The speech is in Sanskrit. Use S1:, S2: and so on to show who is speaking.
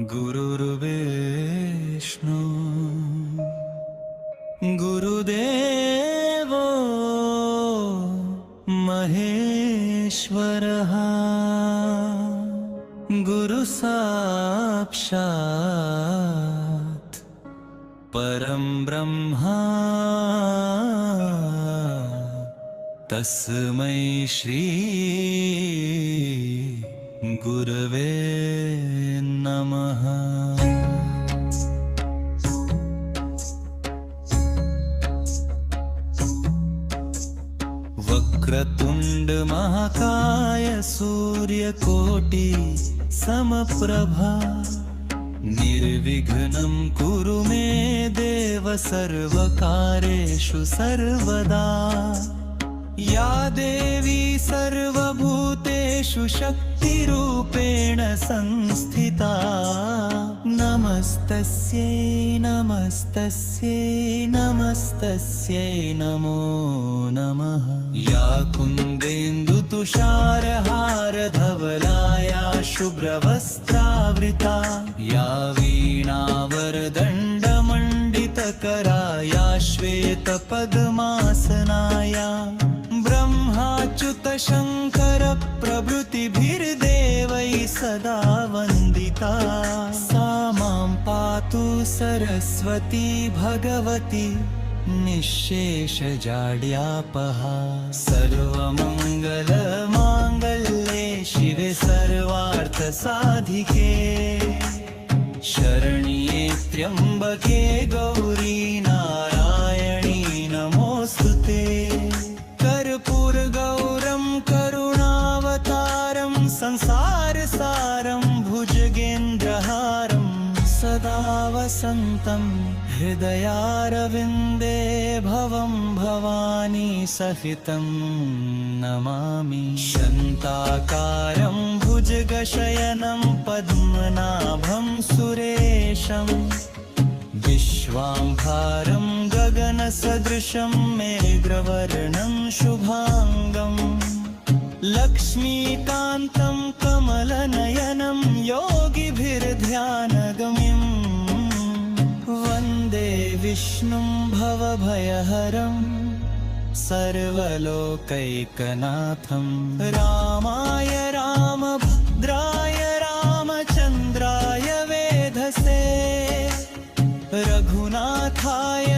S1: गुरुर्विष्णु गुरुदेवो महेश्वरः गुरु साक्षात् परं ब्रह्मा तस्मै श्री गुरवे नमः। वक्रतुंड महाकाय सूर्यकोटि समप्रभा निर्विघ्नं कुरु मे देव सर्वकार्येषु सर्वदा। या देवी सर्वभूतेषु शक्तिरूपेण संस्थिता नमस्तस्यै नमस्तस्यै नमस्तस्यै नमो नमः। या कुन्देन्दुतुषारहारधवलाया शुभ्रवस्त्रावृता या वीणावरदण्डमण्डितकरा या श्वेतपद्मासनाया ब्रह्माच्युत शङ्कर प्रभृतिभिर्देवैः सदा वन्दिता। सा मां पातु सरस्वती भगवती निःशेषजाड्यापहा। सर्वमङ्गलमाङ्गल्ये शिवे सर्वार्थसाधिके शरण्ये त्र्यम्बके गौरी नारायणी नमोऽस्तुते। कर्पूरगौरं करुणावतारं संसारसारं भुजगेन्द्रहारं सदा वसन्तं हृदयारविन्दे भवं भवानी सहितं नमामि। शान्ताकारं भुजगशयनं पद्मनाभं सुरेशं विश्वाम्भरं गगनसदृशं मेघवर्णं शुभांगं लक्ष्मीकान्तं कमलनयनं योगिभिर्ध्यानगम्यं वन्दे विष्णुं भवभयहरं सर्वलोकैकनाथं। रामाय रामभद्राय रामचन्द्राय वेधसे रघुनाथाय